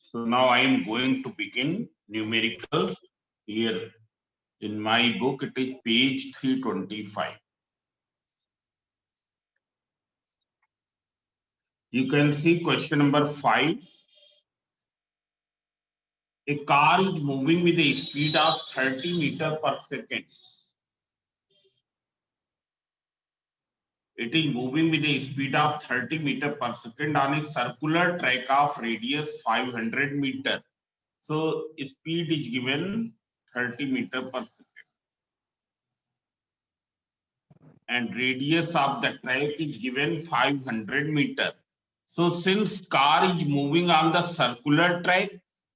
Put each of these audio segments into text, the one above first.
So now I am going to begin numericals. Here in my book, it is page 325. You can see question number 5. A car is moving with a speed of 30 meters per second. It is moving with a speed of 30 meters per second on a circular track of radius 500 meters. So speed is given 30 meters per second. And radius of the track is given 500 meters. So since car is moving on the circular track,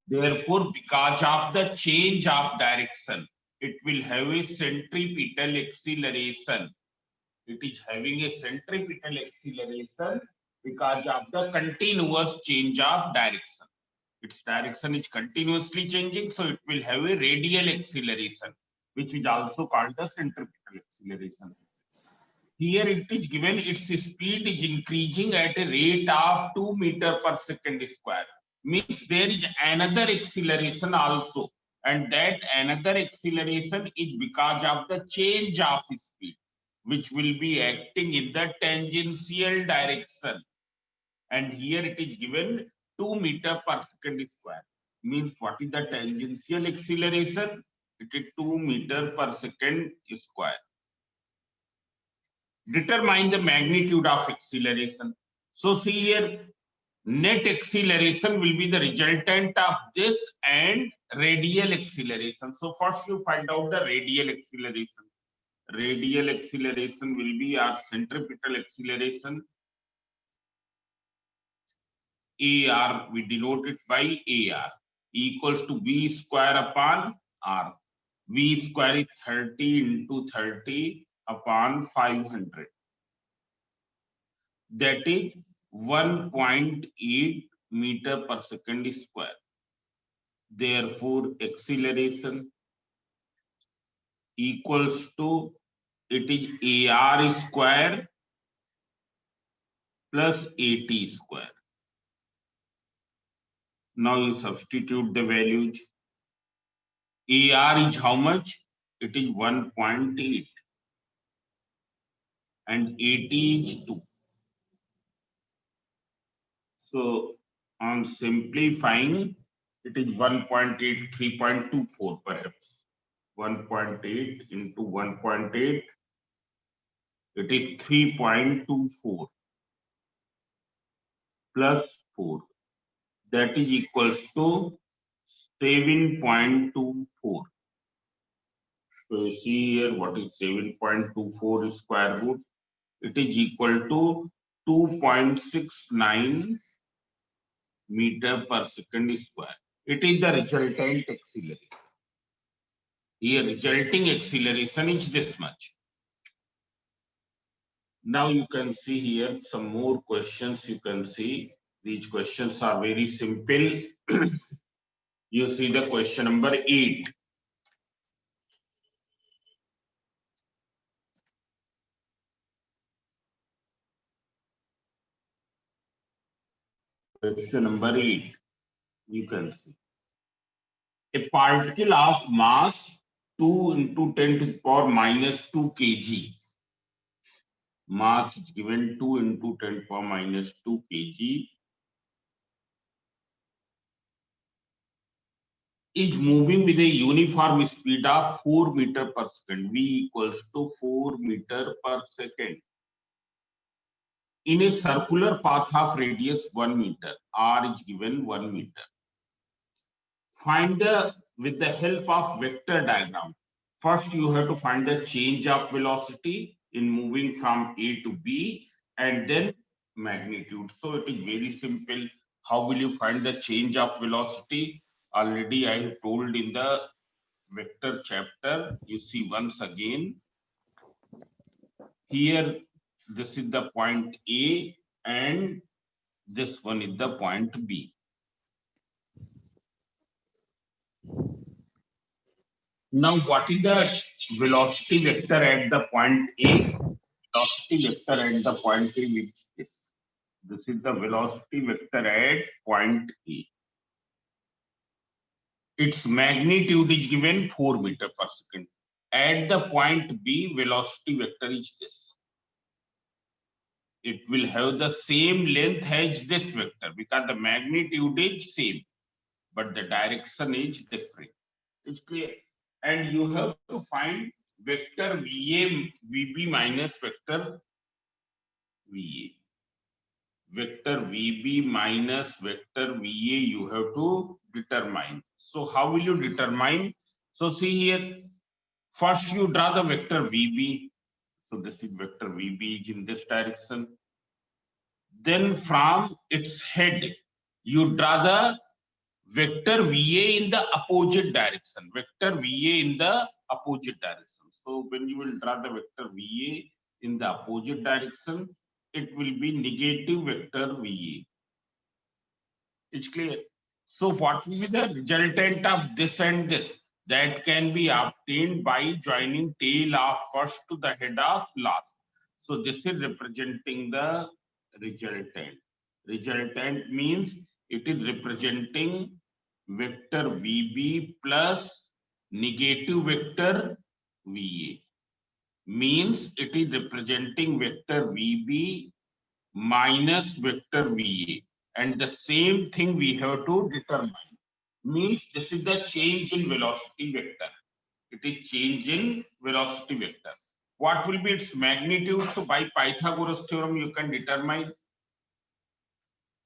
therefore because of the change of direction, it will have a centripetal acceleration. It is having a centripetal acceleration because of the continuous change of direction. Its direction is continuously changing, so it will have a radial acceleration, which is also called the centripetal acceleration. Here it is given its speed is increasing at a rate of 2 meters per second square. Means there is another acceleration also, and that another acceleration is because of the change of speed, which will be acting in the tangential direction. And here it is given 2 meters per second square. Means what is the tangential acceleration? It is 2 meters per second square. Determine the magnitude of acceleration. So see here, net acceleration will be the resultant of this and radial acceleration. So first you find out the radial acceleration. Radial acceleration will be our centripetal acceleration. AR, we denote it by AR, equals to V square upon R. V square is 30 into 30 upon 500. That is 1.8 meter per second square. Therefore, acceleration equals to, it is AR square plus AT square. Now you substitute the values. AR is how much? It is 1.8 and AT is 2. So on simplifying, it is 1.8, 3.24 perhaps. 1.8 into 1.8, it is 3.24 plus 4. That is equals to 7.24. So you see here what is 7.24 square root. It is equal to 2.69 meter per second square. It is the resultant acceleration. Here resulting acceleration is this much. Now you can see here some more questions. You can see these questions are very simple. You see the question number 8. Question number 8. You can see a particle of mass 2 into 10 to the power minus 2 kg. Mass is given 2 into 10 to the power minus 2 kg. Is moving with a uniform speed of 4 meter per second. V equals to 4 meter per second. In a circular path of radius 1 meter, R is given 1 meter. Find the, with the help of vector diagram, first you have to find the change of velocity in moving from A to B and then magnitude. So it is very simple. How will you find the change of velocity? Already I have told in the vector chapter. You see once again. Here, this is the point A and this one is the point B. Now, what is the velocity vector at the point A? Velocity vector at the point A, which is this. This is the velocity vector at point A. its magnitude is given 4 meter per second. At the point B, velocity vector is this. It will have the same length as this vector because the magnitude is same, but the direction is different. It's clear. And you have to find vector VA, VB minus vector VA. Vector VB minus vector VA you have to determine. So how will you determine? So see here, first you draw the vector VB. So this is vector VB is in this direction. Then from its head, you draw the vector VA in the opposite direction. Vector VA in the opposite direction. So when you will draw the vector VA in the opposite direction, it will be negative vector VA. It's clear. So what will be the resultant of this and this? That can be obtained by joining tail of first to the head of last. So this is representing the resultant. Resultant means it is representing vector VB plus negative vector VA. Means it is representing vector VB minus vector VA. And the same thing we have to determine. Means this is the change in velocity vector. It is change in velocity vector. What will be its magnitude? So by Pythagoras theorem, you can determine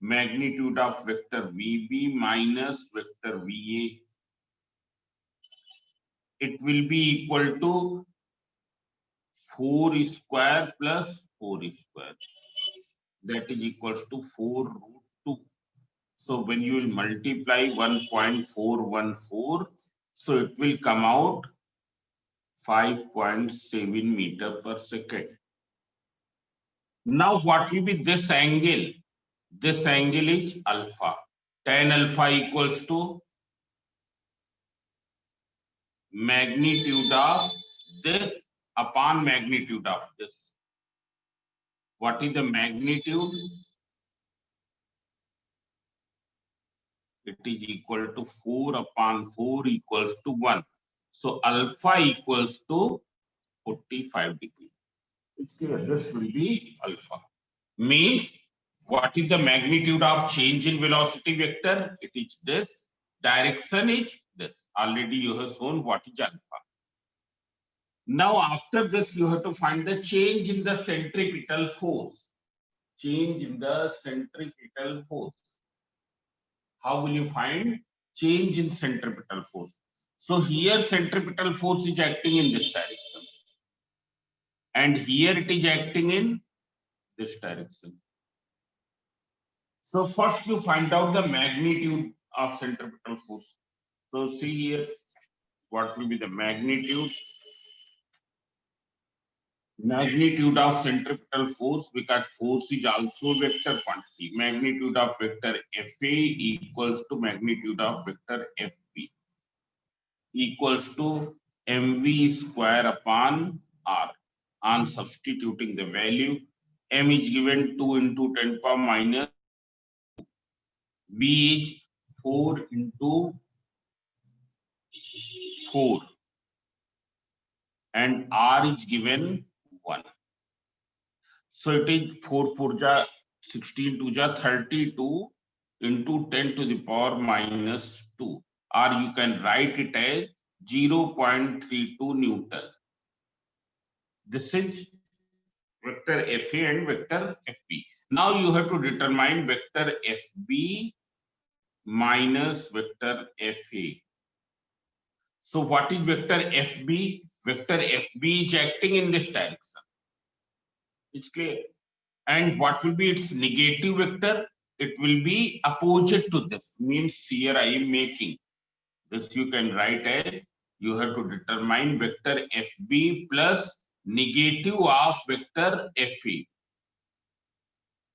magnitude of vector VB minus vector VA. It will be equal to 4 square plus 4 square. That is equals to 4 root 2. So when you will multiply 1.414, so it will come out 5.7 meter per second. Now what will be this angle? This angle is alpha. Tan alpha equals to magnitude of this upon magnitude of this. What is the magnitude? It is equal to 4 upon 4 equals to 1. So alpha equals to 45 degrees. It's clear. This will be alpha. Means what is the magnitude of change in velocity vector? It is this. Direction is this. Already you have shown what is alpha. Now after this you have to find the change in the centripetal force. Change in the centripetal force. How will you find change in centripetal force? So here centripetal force is acting in this direction. And here it is acting in this direction. So first you find out the magnitude of centripetal force. So see here, what will be the magnitude? Magnitude of centripetal force, because force is also vector quantity. Magnitude of vector Fa equals to magnitude of vector Fb equals to mv square upon r. On substituting the value, m is given 2 into 10 power minus, v is 4 into 4, and r is given 1. So it is 4 4 ja 16 2 ja 32 into 10 to the power minus 2, or you can write it as 0.32 Newton. This is vector Fa and vector Fb. Now you have to determine vector Fb minus vector Fa. So what is vector Fb? Vector Fb is acting in this direction. It's clear. And what will be its negative vector? It will be opposite to this. Means here I am making this. You can write as, you have to determine vector Fb plus negative of vector Fa.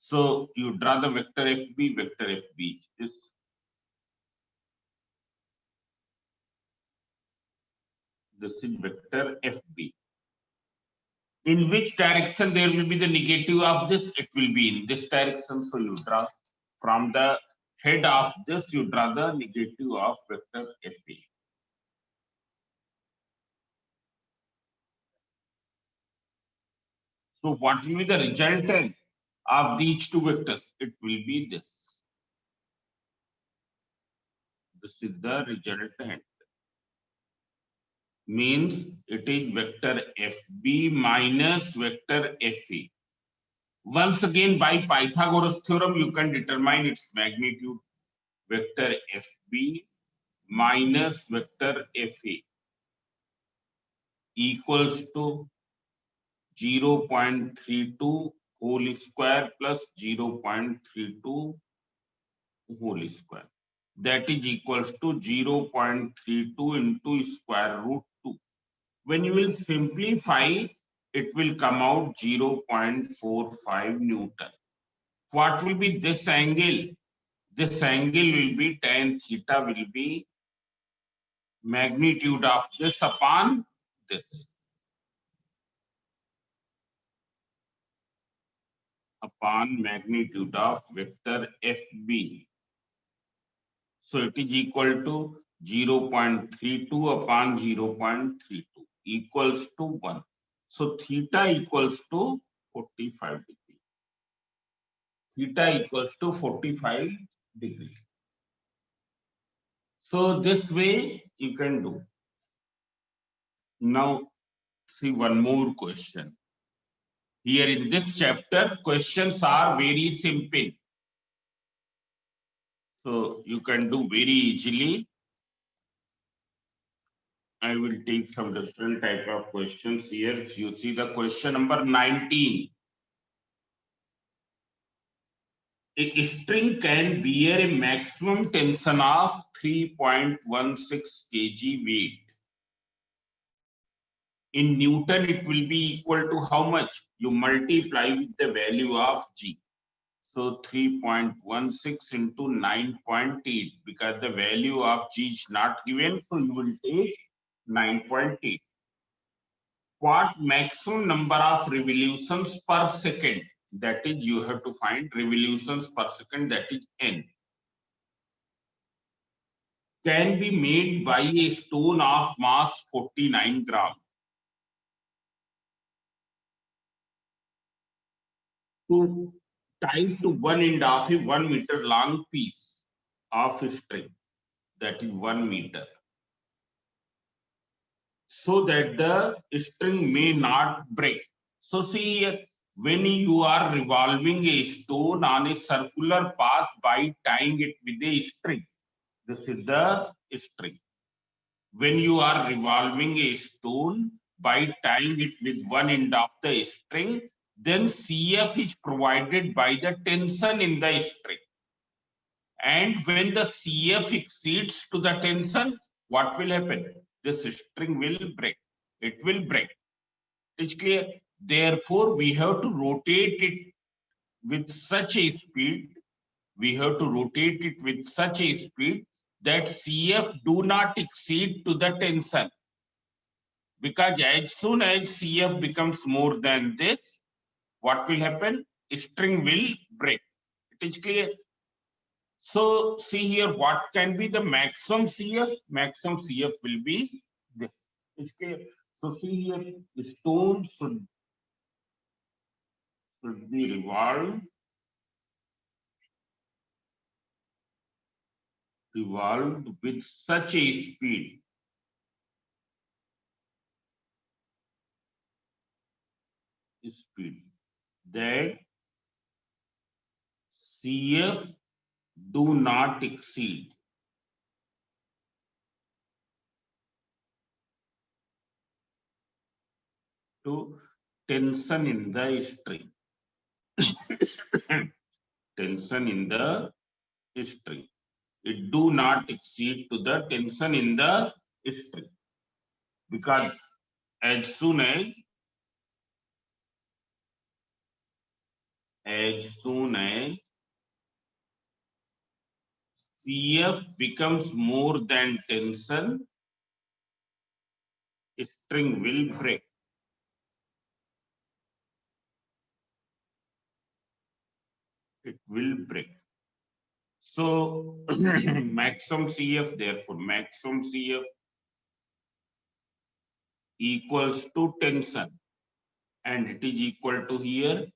So you draw the vector Fb. Vector Fb is this is vector Fb. In which direction there will be the negative of this? It will be in this direction. So you draw from the head of this you draw the negative of vector Fa. So what will be the resultant of these two vectors? It will be this. This is the resultant. Means it is vector Fb minus vector Fa. Once again, by Pythagoras theorem, you can determine its magnitude. Vector Fb minus vector Fa equals to 0.32 whole square plus 0.32 whole square. That is equals to 0.32 into square root 2. When you will simplify, it will come out 0.45 Newton. What will be this angle? This angle will be tan theta will be magnitude of this upon this. Upon magnitude of vector Fb. So it is equal to 0.32 upon 0.32 equals to 1. So theta equals to 45 degree. Theta equals to 45 degree. So this way you can do. Now see one more question. Here in this chapter, questions are very simple. So you can do very easily. I will take some different type of questions here. You see the question number 19. A string can bear a maximum tension of 3.16 kg weight. In Newton, it will be equal to how much? You multiply with the value of G. So 3.16 into 9.8, because the value of G is not given, so you will take 9.8. What maximum number of revolutions per second? That is, you have to find revolutions per second, that is n. Can be made by a stone of mass 49 gram. To tied to one end of a 1 meter long piece of string, that is 1 meter, so that the string may not break. So see here, when you are revolving a stone on a circular path by tying it with a string, this is the string. When you are revolving a stone by tying it with one end of the string, then CF is provided by the tension in the string. And when the CF exceeds to the tension, what will happen? This string will break. It will break. It's clear. Therefore, we have to rotate it with such a speed. We have to rotate it with such a speed that CF do not exceed to the tension. Because as soon as CF becomes more than this, what will happen? String will break. It is clear. So see here, what can be the maximum CF? Maximum CF will be this. It's clear. So see here, the stone should be revolved with such a speed that CF do not exceed to tension in the string. Tension in the string. It do not exceed to the tension in the string. Because as soon as CF becomes more than tension, string will break. It will break. So maximum CF, therefore maximum CF equals to tension, and it is equal to here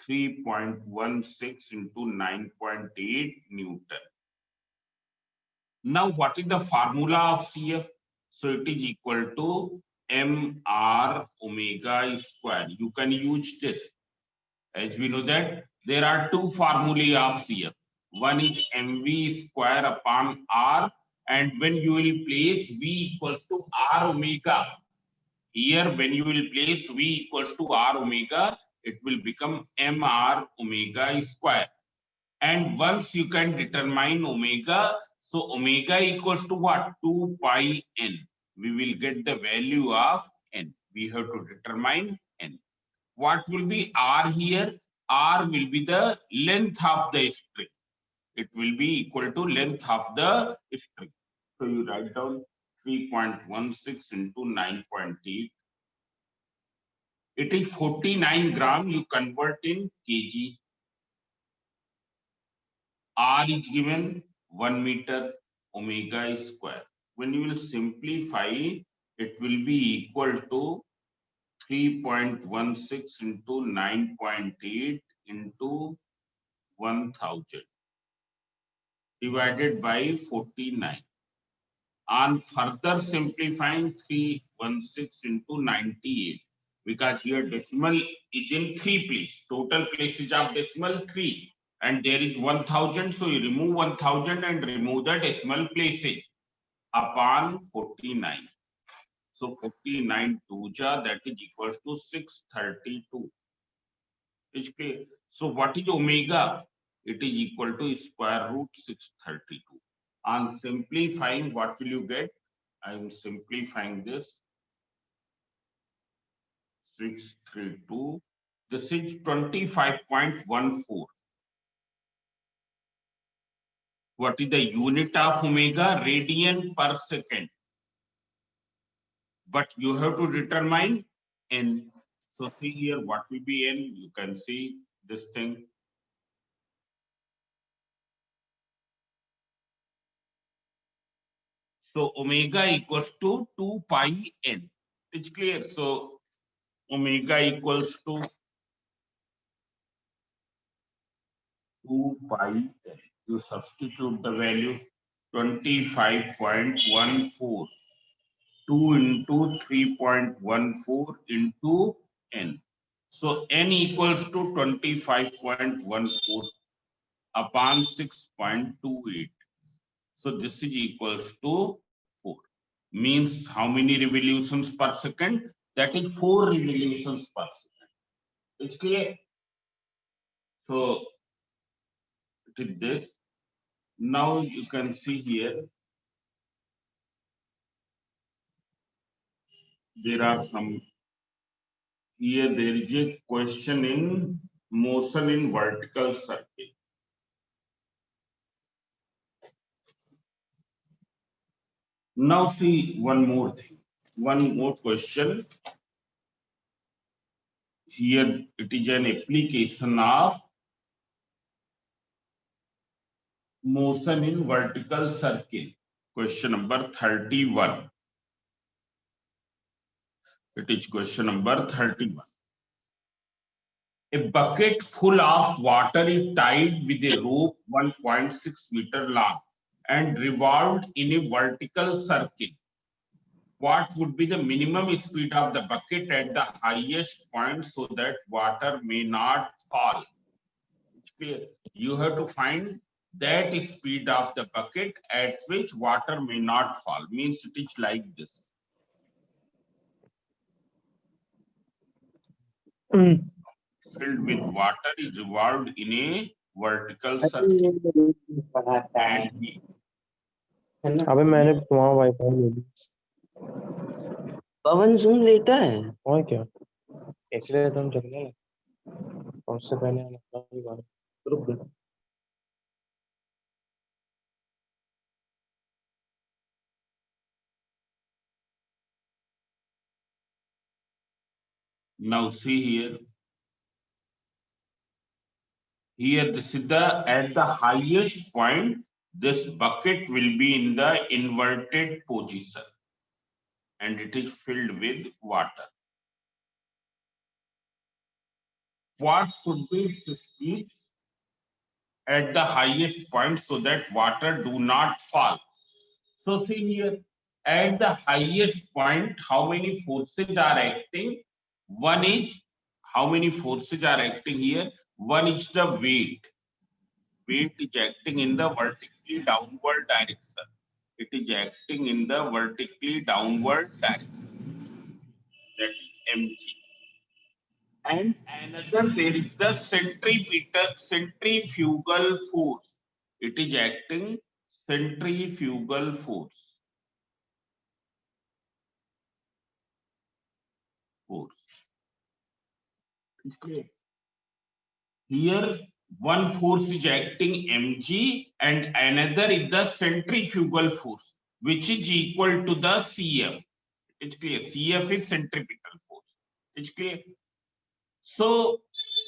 3.16 into 9.8 Newton. Now, what is the formula of CF? So it is equal to mr omega square. You can use this. As we know that there are two formulae of CF. One is mv square upon r, and when you will place v equals to r omega, here when you will place v equals to r omega, it will become mr omega square. And once you can determine omega, so omega equals to what? 2 pi n. We will get the value of n. We have to determine n. What will be r here? R will be the length of the string. It will be equal to length of the string. So you write down 3.16 into 9.8. It is 49 gram. You convert in kg. R is given 1 meter, omega square. When you will simplify, it will be equal to 3.16 into 9.8 into 1000 divided by 49. On further simplifying, 316 into 98, because here decimal is in 3 place. Total places of decimal 3. And there is 1000, so you remove 1000 and remove the decimal places upon 49. So 49 2ja, that is equals to 632. Is clear? So what is omega? It is equal to square root 632. On simplifying, what will you get? I am simplifying this. 632. This is 25.14. What is the unit of omega? Radian per second. But you have to determine n. So see here, what will be n? You can see this thing. So omega equals to 2 pi n. It's clear. So omega equals to 2 pi n. You substitute the value 25.14. 2 into 3.14 into n. So n equals to 25.14 upon 6.28. So this is equals to 4. Means how many revolutions per second? That is 4 revolutions per second. It's clear? So it is this. Now you can see here, there are some, here there is a question in motion in vertical circle. Now see one more thing, one more question. Here it is an application of motion in vertical circle. Question number 31. It is question number 31. A bucket full of water is tied with a rope 1.6 meter long and revolved in a vertical circle. What would be the minimum speed of the bucket at the highest point so that water may not fall? It's clear. You have to find that speed of the bucket at which water may not fall. Means it is like this. Filled with water is revolved in a vertical circle. And अबे मैंने वहाँ wifi ले ली। पवन सुन लेता है और क्या इसलिए तुम चलने लगे और उससे पहले हम अपना भी बात रुक गए। now see here. Here, this is at the highest point, this bucket will be in the inverted position and it is filled with water. What should be its speed at the highest point so that water do not fall? So see here, at the highest point, how many forces are acting? One is, how many forces are acting here? One is the weight. Weight is acting in the vertically downward direction. It is acting in the vertically downward direction. That is mg. And another, there is the centrifugal force. It is acting centrifugal force. It's clear. Here, one force is acting mg and another is the centrifugal force, which is equal to the Cf. It's clear. Cf is centripetal force. It's clear. So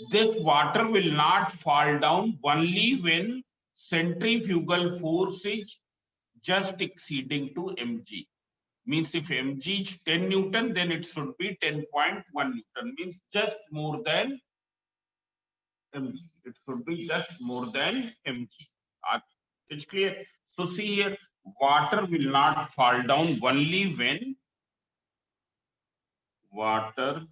this water will not fall down only when centrifugal force is just exceeding to mg. Means if mg is 10 Newton, then it should be 10.1 Newton. Means just more than mg. It should be just more than mg. It's clear. So see here, water will not fall down only when water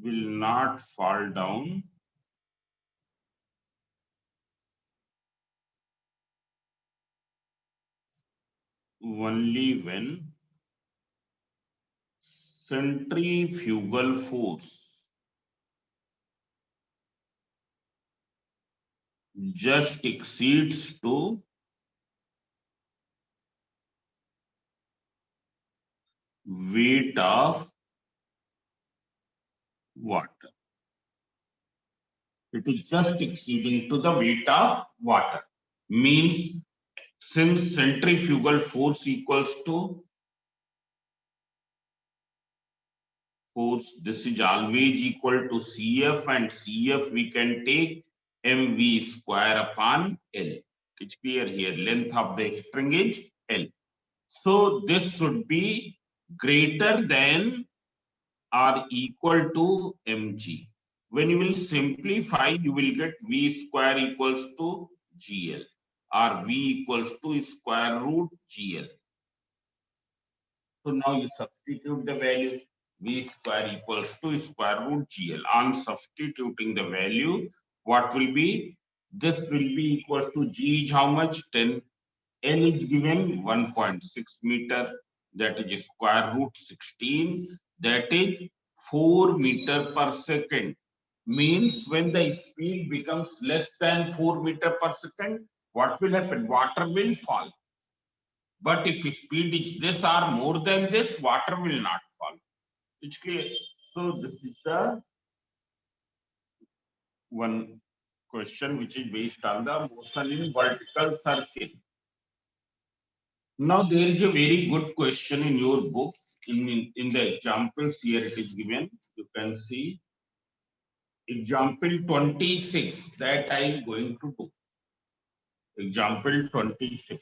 will not fall down only when centrifugal force just exceeds to weight of water. It is just exceeding to the weight of water. Means since centrifugal force equals to force, this is always equal to Cf, and Cf we can take mv square upon L. It's clear here. Length of the string is L. So this should be greater than or equal to mg. When you will simplify, you will get v square equals to gl, or v equals to square root gl. So now you substitute the value v square equals to square root gl. On substituting the value, what will be? This will be equals to g is how much? 10. L is given 1.6 meter, that is square root 16, that is 4 meter per second. Means when the speed becomes less than 4 meter per second, what will happen? Water will fall. But if speed is this or more than this, water will not fall. It's clear. So this is the one question which is based on the motion in vertical circle. Now there is a very good question in your book. In the examples here it is given. You can see example 26 that I am going to do. Example 26.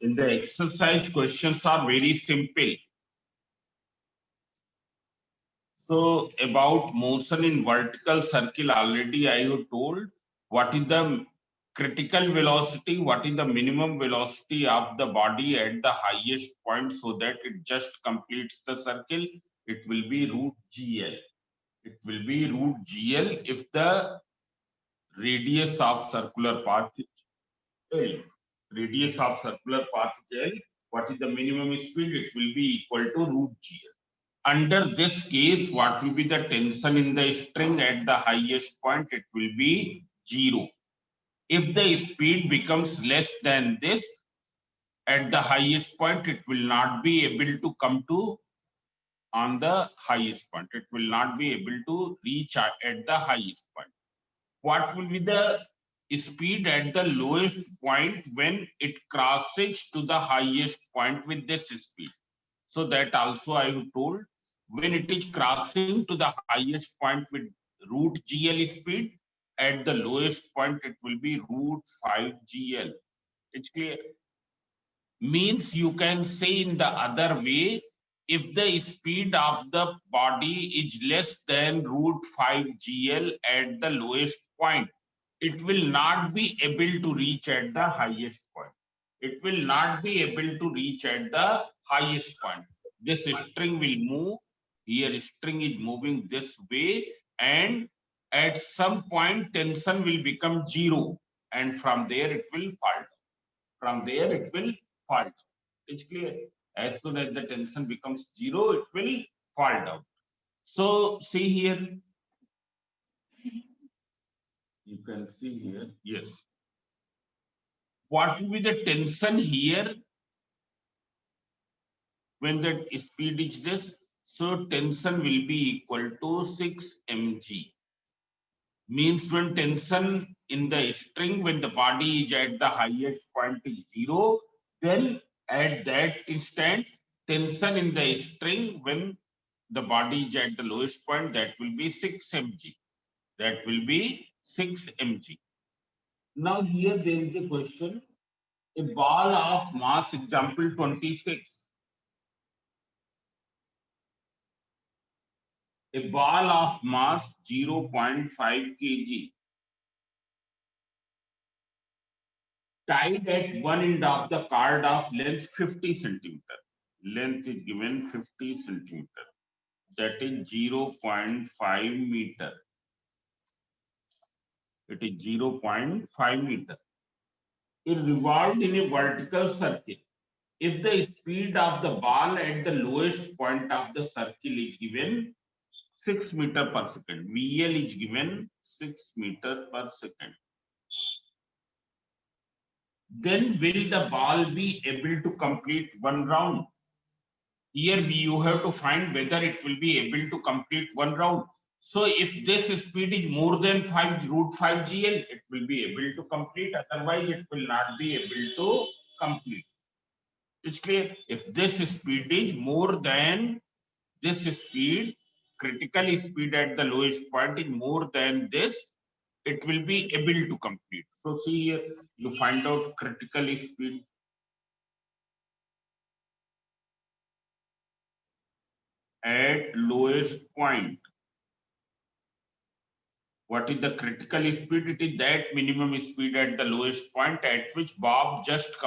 In the exercise, questions are very simple. So about motion in vertical circle, already I have told what is the critical velocity, what is the minimum velocity of the body at the highest point so that it just completes the circle. It will be root GL. It will be root GL if the radius of circular path is L. Radius of circular path is L. What is the minimum speed? It will be equal to root GL. Under this case, what will be the tension in the string at the highest point? It will be 0. If the speed becomes less than this, at the highest point, it will not be able to come to on the highest point. It will not be able to reach at the highest point. What will be the speed at the lowest point when it crosses to the highest point with this speed? So that also I have told. when it is crossing to the highest point with root GL speed, at the lowest point it will be root 5 GL. It's clear? Means you can say in the other way, if the speed of the body is less than root 5 GL at the lowest point, it will not be able to reach at the highest point. It will not be able to reach at the highest point. This string will move. Here string is moving this way, and at some point tension will become 0, and from there it will fall. From there it will fall down. It's clear. As soon as the tension becomes 0, it will fall down. So see here, you can see here, yes. What will be the tension here when the speed is this? So tension will be equal to 6 mg. Means when tension in the string, when the body is at the highest point is 0, then at that instant, tension in the string when the body is at the lowest point, that will be 6 mg. That will be 6 mg. Now here there is a question. A ball of mass, example 26. A ball of mass 0.5 kg tied at one end of the card of length 50 centimeter. Length is given 50 centimeter. That is 0.5 meter. It is 0.5 meter. It revolved in a vertical circle. If the speed of the ball at the lowest point of the circle is given 6 meter per second, VL is given 6 meter per second, then will the ball be able to complete one round? Here you have to find whether it will be able to complete one round. So if this speed is more than 5 root 5 GL, it will be able to complete. Otherwise, it will not be able to complete. It's clear. If this speed is more than this speed, critical speed at the lowest point is more than this, it will be able to complete. So see here, you find out critical speed. At lowest point, what is the critical speed? It is that minimum speed at the lowest point at which body just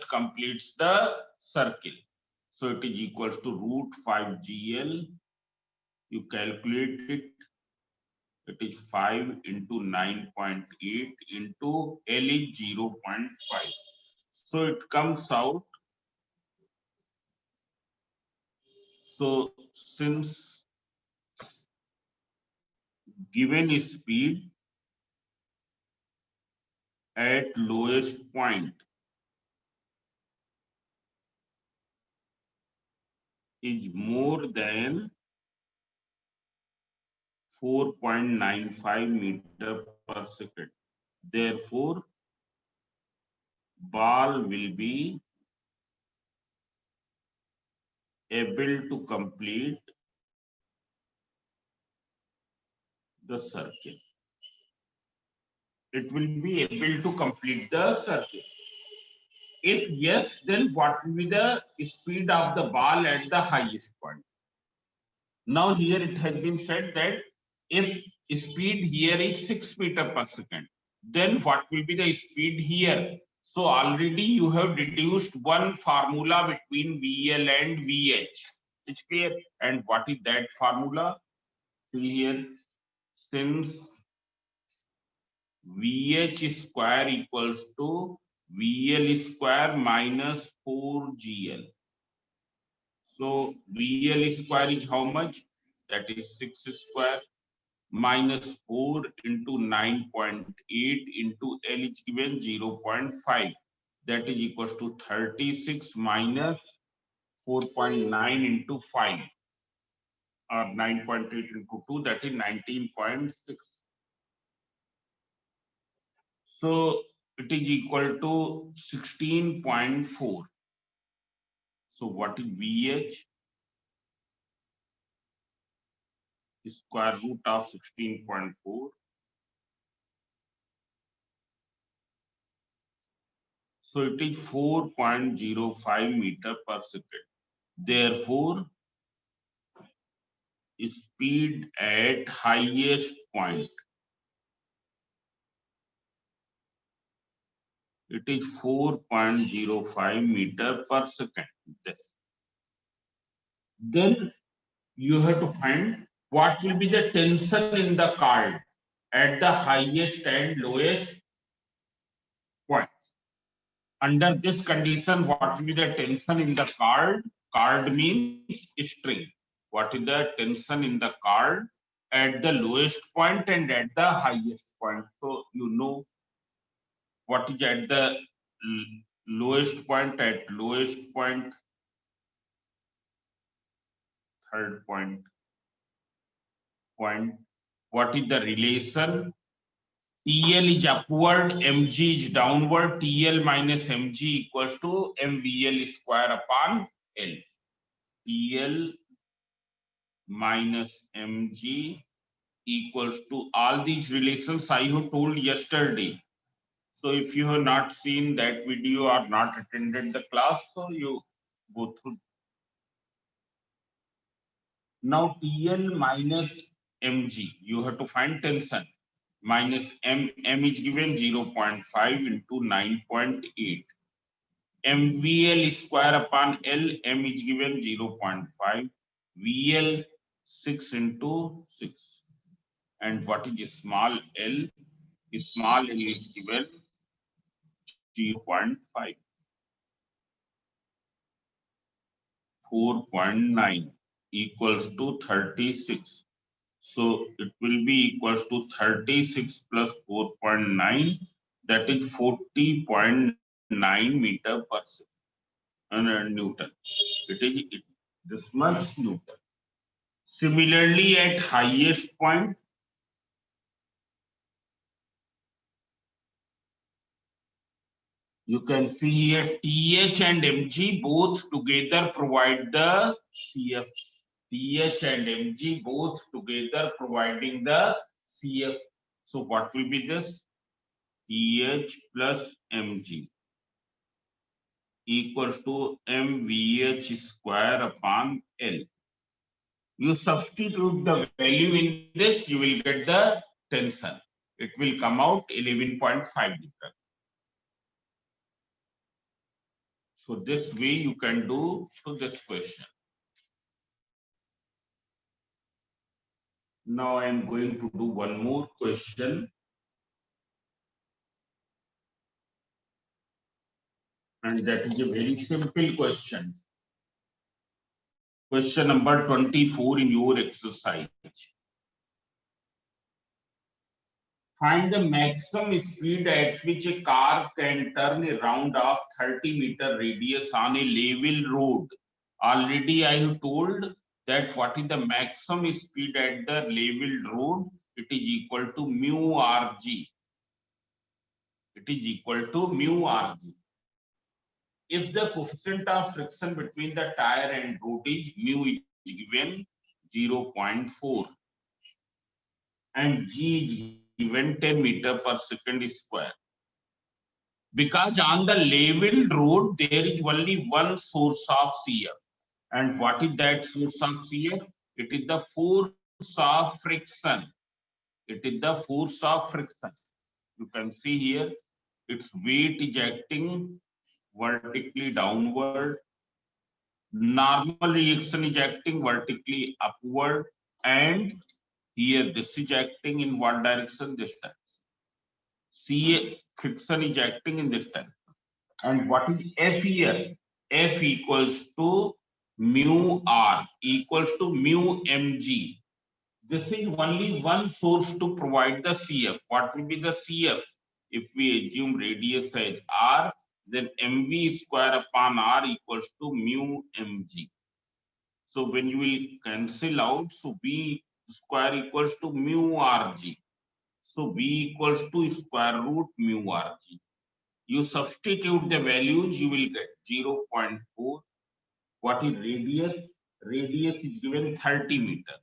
completes the circle. So it is equals to root 5 GL. You calculate it. It is 5 into 9.8 into L is 0.5. So it comes out. So since given speed at lowest point is more than 4.95 meter per second. Therefore, ball will be able to complete the circle. It will be able to complete the circle. If yes, then what will be the speed of the ball at the highest point? Now here it has been said that if speed here is 6 meter per second, then what will be the speed here? So already you have deduced one formula between VL and VH. It's clear. And what is that formula? See here, since VH square equals to VL square minus 4GL. So VL square is how much? That is 6 square minus 4 into 9.8 into L is given 0.5. That is equals to 36 minus 4.9 into 5 or 9.8 into 2, that is 19.6. So it is equal to 16.4. So what is VH? square root of 16.4. So it is 4.05 meter per second. Therefore, speed at highest point, it is 4.05 meter per second. Then you have to find what will be the tension in the card at the highest and lowest points. Under this condition, what will be the tension in the card? Card means string. What is the tension in the card at the lowest point and at the highest point? So you know what is at the lowest point, third point. What is the relation? TL is upward, mg is downward. TL minus mg equals to mvl square upon L. TL minus mg equals to all these relations I have told yesterday. So if you have not seen that video or not attended the class, so you go through. Now TL minus mg, you have to find tension. Minus m is given 0.5 into 9.8. MVL square upon L, m is given 0.5. VL 6 into 6. And what is small l? Small l is given 0.5. 4.9 equals to 36. So it will be equals to 36 plus 4.9, that is 40.9 meter per second Newton. It is this much Newton. Similarly, at highest point, you can see here TH and mg both together provide the CF. TH and mg both together providing the CF. So what will be this? TH plus mg equals to mvh square upon L. You substitute the value in this, you will get the tension. It will come out 11.5 meter. So this way you can do to this question. Now I am going to do one more question. And that is a very simple question. Question number 24 in your exercise. Find the maximum speed at which a car can turn a round of 30-meter radius on a level road. Already I have told that what is the maximum speed at the level road? It is equal to mu rg. It is equal to mu rg. If the coefficient of friction between the tire and road is mu is given 0.4 and g is given 10 meter per second square. Because on the level road there is only one source of CF. And what is that source of CF? It is the force of friction. It is the force of friction. You can see here its weight is acting vertically downward. Normal reaction is acting vertically upward, and here this is acting in one direction, this direction. CA friction is acting in this direction. And what is F here? F equals to mu R equals to mu mg. This is only one source to provide the CF. What will be the CF? If we assume radius as R, then mv square upon R equals to mu mg. So when you will cancel out, so V square equals to mu rg. So V equals to square root mu rg. You substitute the values, you will get 0.4. What is radius? Radius is given 30 meter.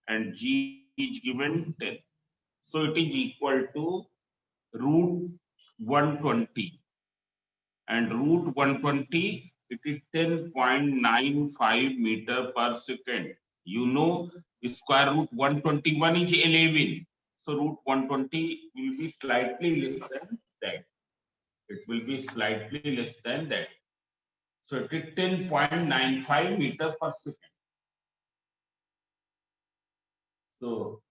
and G is given 10. So it is equal to root 120, and root 120, it is 10.95 meter per second. You know, square root 121 is 11. So root 120 will be slightly less than that. It will be slightly less than that. So it is 10.95 meter per second. So